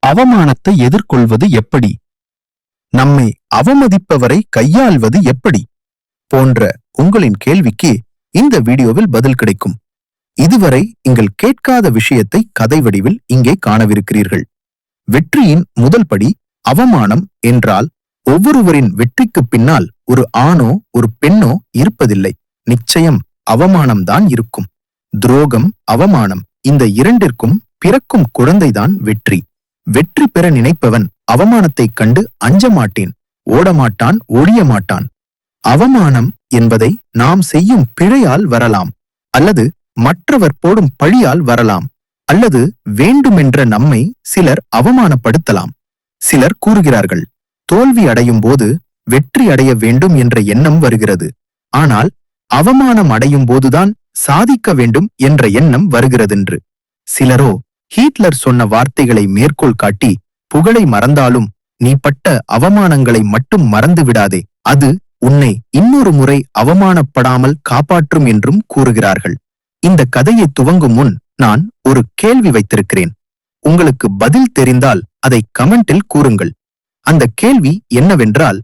அவமானத்தை எதிர்கொள்வது எப்படி, நம்மை அவமதிப்பவரை கையாள்வது எப்படி போன்ற உங்களின் கேள்விக்கு இந்த வீடியோவில் பதில் கிடைக்கும். இதுவரை நீங்கள் கேட்காத விஷயத்தை கதை வடிவில் இங்கே காணவிருக்கிறீர்கள். வெற்றியின் முதல் படி அவமானம் என்றால் ஒவ்வொருவரின் வெற்றிக்கு பின்னால் ஒரு ஆணோ ஒரு பெண்ணோ இருப்பதில்லை. நிச்சயம் அவமானம்தான் இருக்கும். துரோகம், அவமானம், இந்த இரண்டிற்கும் பிறக்கும் குழந்தைதான் வெற்றி. வெற்றி பெற நினைப்பவன் அவமானத்தைக் கண்டு அஞ்ச மாட்டேன், ஓடமாட்டான், ஒழிய மாட்டான். அவமானம் என்பதை நாம் செய்யும் பிழையால் வரலாம், அல்லது மற்றவர் போடும் பழியால் வரலாம், அல்லது வேண்டுமென்ற நம்மை சிலர் அவமானப்படுத்தலாம். சிலர் கூறுகிறார்கள், தோல்வி அடையும் போது வெற்றி அடைய வேண்டும் என்ற எண்ணம் வருகிறது. ஆனால் அவமானம் அடையும் போதுதான் சாதிக்க வேண்டும் என்ற எண்ணம் வருகிறதென்று. சிலரோ ஹிட்லர் சொன்ன வார்த்தைகளை மேற்கோள் காட்டி, புகழை மறந்தாலும் நீ பட்ட அவமானங்களை மட்டும் மறந்து விடாதே, அது உன்னை இன்னொரு முறை அவமானப்படாமல் காப்பாற்றும் என்றும் கூறுகிறார்கள். இந்த கதையை துவங்கும் முன் நான் ஒரு கேள்வி வைத்திருக்கிறேன். உங்களுக்கு பதில் தெரிந்தால் அதை கமெண்டில் கூறுங்கள். அந்த கேள்வி என்னவென்றால்,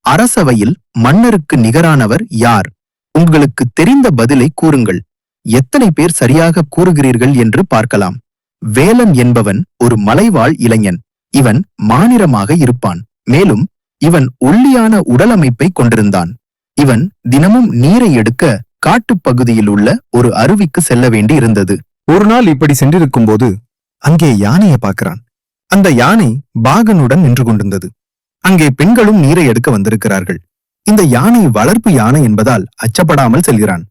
அரசவையில் மன்னருக்கு நிகரானவர் யார்? உங்களுக்கு தெரிந்த பதிலை கூறுங்கள். எத்தனை பேர் சரியாக கூறுகிறீர்கள் என்று பார்க்கலாம். வேலன் என்பவன் ஒரு மலைவாழ் இளைஞன். இவன் மாநிறமாக இருப்பான். மேலும் இவன் ஒல்லியான உடலமைப்பை கொண்டிருந்தான். இவன் தினமும் நீரை எடுக்க காட்டுப்பகுதியில் உள்ள ஒரு அருவிக்கு செல்ல வேண்டி இருந்தது. ஒரு நாள் இப்படி சென்றிருக்கும் போது அங்கே யானையை பார்க்கிறான். அந்த யானை பாகனுடன் நின்று கொண்டிருந்தது. அங்கே பெண்களும் நீரை எடுக்க வந்திருக்கிறார்கள். இந்த யானை வளர்ப்பு யானை என்பதால் அச்சப்படாமல் செல்கிறான்.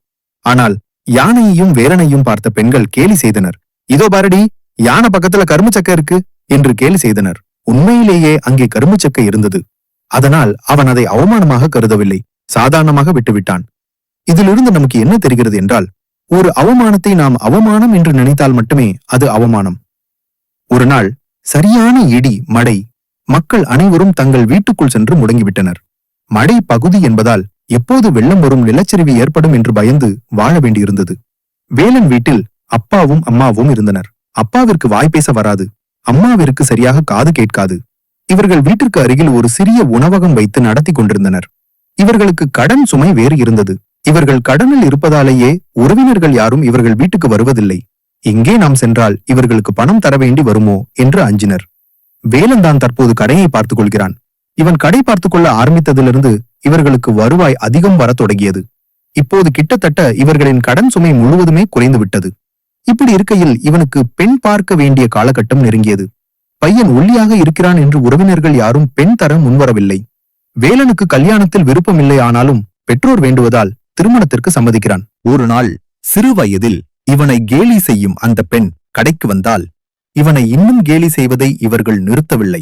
ஆனால் யானையையும் வேலனையும் பார்த்த பெண்கள் கேலி செய்தனர். இதோ பாரடி, யானை பக்கத்துல கரும்புச்சக்கை இருக்கு என்று கேலி செய்தனர். உண்மையிலேயே அங்கே கரும்புச்சக்கை இருந்தது. அதனால் அவன் அதை அவமானமாக கருதவில்லை, சாதாரணமாக விட்டுவிட்டான். இதிலிருந்து நமக்கு என்ன தெரிகிறது என்றால், ஒரு அவமானத்தை நாம் அவமானம் என்று நினைத்தால் மட்டுமே அது அவமானம். ஒரு நாள் சரியான இடி, மழை. மக்கள் அனைவரும் தங்கள் வீட்டுக்குள் சென்று முடங்கிவிட்டனர். மழை பகுதி என்பதால் எப்போது வெள்ளம் வரும், நிலச்சரிவு ஏற்படும் என்று பயந்து வாழ வேண்டியிருந்தது. வேலன் வீட்டில் அப்பாவும் அம்மாவும் இருந்தனர். அப்பாவிற்கு வாய் பேச வராது, அம்மாவிற்கு சரியாக காது கேட்காது. இவர்கள் வீட்டிற்கு அருகில் ஒரு சிறிய உணவகம் வைத்து நடத்தி கொண்டிருந்தனர். இவர்களுக்கு கடன் சுமை வேறு இருந்தது. இவர்கள் கடனில் இருப்பதாலேயே உறவினர்கள் யாரும் இவர்கள் வீட்டுக்கு வருவதில்லை. எங்கே நாம் சென்றால் இவர்களுக்கு பணம் தர வேண்டி வருமோ என்று அஞ்சினர். வேலன் தான் தற்போது கடையை பார்த்துக் கொள்கிறான். இவன் கடை பார்த்துக் கொள்ள ஆரம்பித்ததிலிருந்து இவர்களுக்கு வருவாய் அதிகம் வரத் தொடங்கியது. இப்போது கிட்டத்தட்ட இவர்களின் கடன் சுமை முழுவதுமே குறைந்து விட்டது. இப்படி இருக்கையில் இவனுக்கு பெண் பார்க்க வேண்டிய காலகட்டம் நெருங்கியது. பையன் ஒல்லியாக இருக்கிறான் என்று உறவினர்கள் யாரும் பெண் தர முன்வரவில்லை. வேலனுக்கு கல்யாணத்தில் விருப்பமில்லை, ஆனாலும் பெற்றோர் வேண்டுவதால் திருமணத்திற்கு சம்மதிக்கிறான். ஒரு நாள் சிறு வயதில் இவனை கேலி செய்யும் அந்த பெண் கடைக்கு வந்தால், இவனை இன்னும் கேலி செய்வதை இவர்கள் நிறுத்தவில்லை.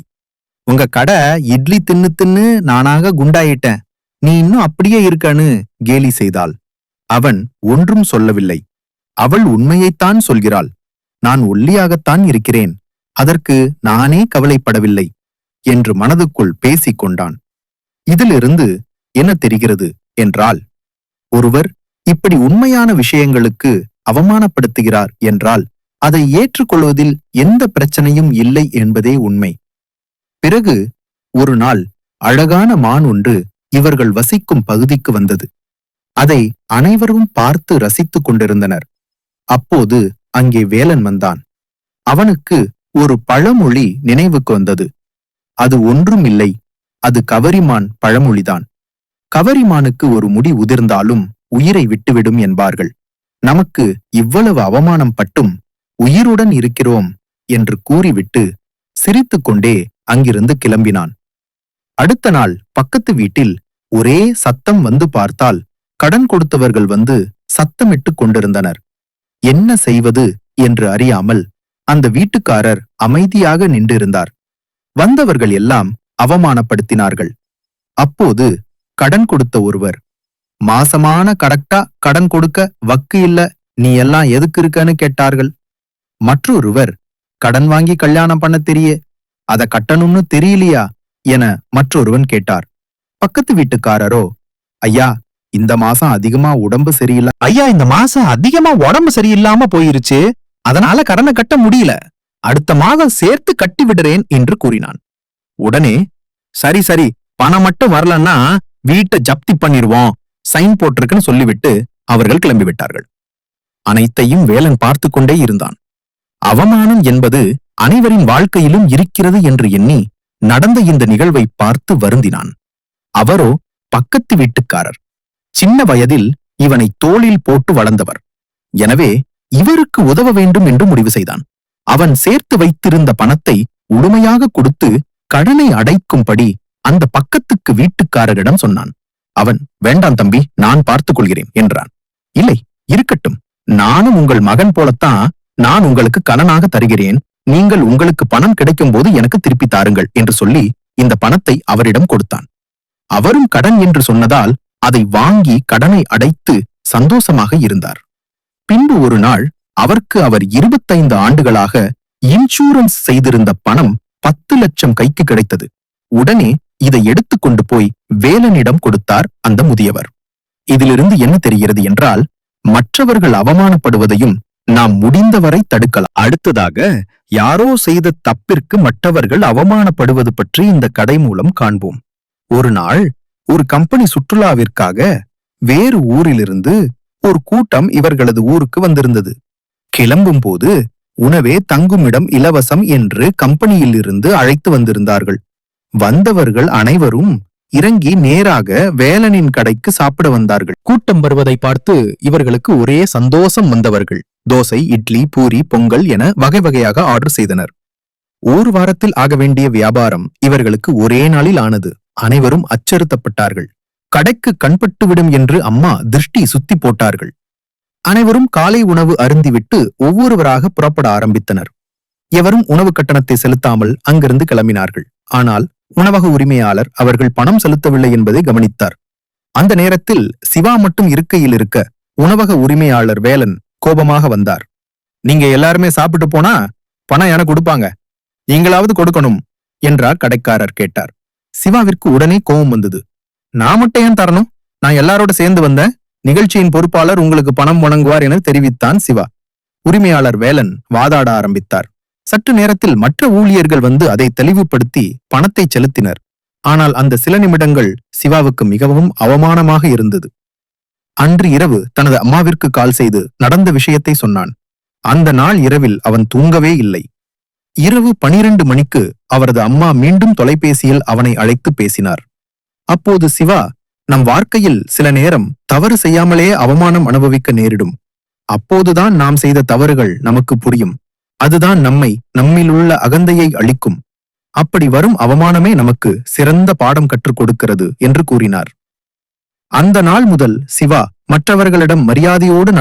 உங்க கடை இட்லி தின்னு தின்னு நானாக குண்டாயிட்டேன், நீ இன்னும் அப்படியே இருக்கன்னு கேலி செய்தாள். அவன் ஒன்றும் சொல்லவில்லை. அவள் உண்மையைத்தான் சொல்கிறாள். நான் ஒல்லியாகத்தான் இருக்கிறேன், அதற்கு நானே கவலைப்படவில்லை என்று மனதுக்குள் பேசிக் கொண்டான். இதிலிருந்து என்ன தெரிகிறது என்றால், ஒருவர் இப்படி உண்மையான விஷயங்களுக்கு அவமானப்படுத்துகிறார் என்றால் அதை ஏற்றுக்கொள்வதில் எந்த பிரச்சனையும் இல்லை என்பதே உண்மை. பிறகு ஒரு நாள் அழகான மான் ஒன்று இவர்கள் வசிக்கும் பகுதிக்கு வந்தது. அதை அனைவரும் பார்த்து ரசித்துக் கொண்டிருந்தனர். அப்போது அங்கே வேலன் வந்தான். அவனுக்கு ஒரு பழமொழி நினைவுக்கு வந்தது. அது ஒன்றும் இல்லை, அது கவரிமான் பழமொழிதான். கவரிமானுக்கு ஒரு முடி உதிர்ந்தாலும் உயிரை விட்டுவிடும் என்பார்கள். நமக்கு இவ்வளவு அவமானம் பட்டும் உயிருடன் இருக்கிறோம் என்று கூறிவிட்டு சிரித்துக்கொண்டே அங்கிருந்து கிளம்பினான். அடுத்த நாள் பக்கத்து வீட்டில் ஒரே சத்தம் வந்து பார்த்தால் கடன் கொடுத்தவர்கள் வந்து சத்தமிட்டுக் கொண்டிருந்தனர். என்ன செய்வது என்று அறியாமல் அந்த வீட்டுக்காரர் அமைதியாக நின்றிருந்தார். வந்தவர்கள் எல்லாம் அவமானப்படுத்தினார்கள். அப்போது கடன் கொடுத்த ஒருவர், மாசமான கரெக்டா கடன் கொடுக்க வக்கு இல்ல, நீ எல்லாம் எதுக்கு இருக்கன்னு கேட்டார்கள். மற்றொருவர், கடன் வாங்கி கல்யாணம் பண்ண தெரிய, அத கட்டணும்னு தெரியலையா என மற்றொருவன் கேட்டார். பக்கத்து வீட்டுக்காரரோ, ஐயா இந்த மாசம் அதிகமா உடம்பு சரியில்லை, ஐயா இந்த மாசம் அதிகமா உடம்பு சரியில்லாம போயிருச்சு, அதனால கடனை கட்ட முடியல, அடுத்த மாதம் சேர்த்து கட்டி விடுறேன் என்று கூறினான். உடனே சரி சரி, பணம் மட்டும் வரலன்னா வீட்டை ஜப்தி பண்ணிருவோம், சைன் போட்டிருக்குன்னு சொல்லிவிட்டு அவர்கள் கிளம்பிவிட்டார்கள். அனைத்தையும் வேலன் பார்த்து கொண்டே இருந்தான். அவமானம் என்பது அனைவரின் வாழ்க்கையிலும் இருக்கிறது என்று எண்ணி நடந்த இந்த நிகழ்வை பார்த்து வருந்தினான். அவரோ பக்கத்து வீட்டுக்காரர். சின்ன வயதில் இவனை தோளில் போட்டு வளர்ந்தவர். எனவே இவருக்கு உதவ வேண்டும் என்று முடிவு செய்தான். அவன் சேர்த்து வைத்திருந்த பணத்தை முழுமையாக கொடுத்து கடனை அடைக்கும்படி அந்த பக்கத்துக்கு வீட்டுக்காரரிடம் சொன்னான். அவன், வேண்டாம் தம்பி, நான் பார்த்துக் கொள்கிறேன் என்றான். இல்லை, இருக்கட்டும், நானும் உங்கள் மகன் போலத்தான் நான் உங்களுக்கு கடனாக தருகிறேன், நீங்கள் உங்களுக்கு பணம் கிடைக்கும் போது எனக்கு திருப்பி தாருங்கள் என்று சொல்லி இந்த பணத்தை அவரிடம் கொடுத்தான். அவரும் கடன் என்று சொன்னதால் அதை வாங்கி கடனை அடைத்து சந்தோஷமாக இருந்தார். பின்பு ஒரு நாள் அவருக்கு அவர் 25 ஆண்டுகளாக இன்சூரன்ஸ் செய்திருந்த பணம் 10 லட்சம் கைக்கு கிடைத்தது. உடனே இதை எடுத்துக்கொண்டு போய் வேலனிடம் கொடுத்தார் அந்த முதியவர். இதிலிருந்து என்ன தெரிகிறது என்றால், மற்றவர்கள் அவமானப்படுவதையும் நாம் முடிந்தவரை தடுக்கலாம். அடுத்ததாக, யாரோ செய்த தப்பிற்கு மற்றவர்கள் அவமானப்படுவது பற்றி இந்த கதை மூலம் காண்போம். ஒரு நாள் ஒரு கம்பெனி சுற்றுலாவிற்காக வேறு ஊரிலிருந்து ஒரு கூட்டம் இவர்களது ஊருக்கு வந்திருந்தது. கிளம்பும் போது உணவே தங்குமிடம் இலவசம் என்று கம்பெனியில் இருந்து அழைத்து வந்திருந்தார்கள். வந்தவர்கள் அனைவரும் இறங்கி நேராக வேலனின் கடைக்கு சாப்பிட வந்தார்கள். கூட்டம் வருவதை பார்த்து இவர்களுக்கு ஒரே சந்தோஷம். வந்தவர்கள் தோசை, இட்லி, பூரி, பொங்கல் என வகை வகையாக ஆர்டர் செய்தனர். ஒரு வாரத்தில் ஆக வேண்டிய வியாபாரம் இவர்களுக்கு ஒரே நாளில் ஆனது. அனைவரும் அச்சுறுத்தப்பட்டார்கள். கடைக்கு கண்பட்டுவிடும் என்று அம்மா திருஷ்டி சுத்தி போட்டார்கள். அனைவரும் காலை உணவு அருந்திவிட்டு ஒவ்வொருவராக புறப்பட ஆரம்பித்தனர். எவரும் உணவு கட்டணத்தை செலுத்தாமல் அங்கிருந்து கிளம்பினார்கள். ஆனால் உணவக உரிமையாளர் அவர்கள் பணம் செலுத்தவில்லை என்பதை கவனித்தார். அந்த நேரத்தில் சிவா மட்டும் இருக்கையில் இருக்க உணவக உரிமையாளர் வேலன் கோபமாக வந்தார். நீங்க எல்லாருமே சாப்பிட்டு போனா பணம் எனக்கு கொடுப்பாங்க, நீங்களாவது கொடுக்கணும் என்றார் கடைக்காரர் கேட்டார். சிவாவிற்கு உடனே கோபம் வந்தது. நான் மட்டும் ஏன் தரணும்? நான் எல்லாரோட சேர்ந்து வந்தேன். நிகழ்ச்சியின் பொறுப்பாளர் உங்களுக்கு பணம் வழங்குவார் என தெரிவித்தான் சிவா. உரிமையாளர் வேலன் வாதாட ஆரம்பித்தார். சற்று நேரத்தில் மற்ற ஊழியர்கள் வந்து அதை தெளிவுபடுத்தி பணத்தை செலுத்தினர். ஆனால் அந்த சில நிமிடங்கள் சிவாவுக்கு மிகவும் அவமானமாக இருந்தது. அன்று இரவு தனது அம்மாவிற்கு கால் செய்து நடந்த விஷயத்தை சொன்னான். அந்த நாள் இரவில் அவன் தூங்கவே இல்லை. இரவு 12 மணிக்கு அவரது அம்மா மீண்டும் தொலைபேசியில் அவனை அழைத்து பேசினார். அப்போது சிவா, நம் வாழ்க்கையில் சில நேரம் தவறு செய்யாமலே அவமானம் அனுபவிக்க நேரிடும். அப்போதுதான் நாம் செய்த தவறுகள் நமக்கு புரியும். அதுதான் நம்மிலுள்ள அகந்தையை அளிக்கும். அப்படி வரும் அவமானமே நமக்கு சிறந்த பாடம் கற்றுக் கொடுக்கிறது என்று கூறினார். அந்த நாள் முதல் சிவா மற்றவர்களிடம் மரியாதையோடு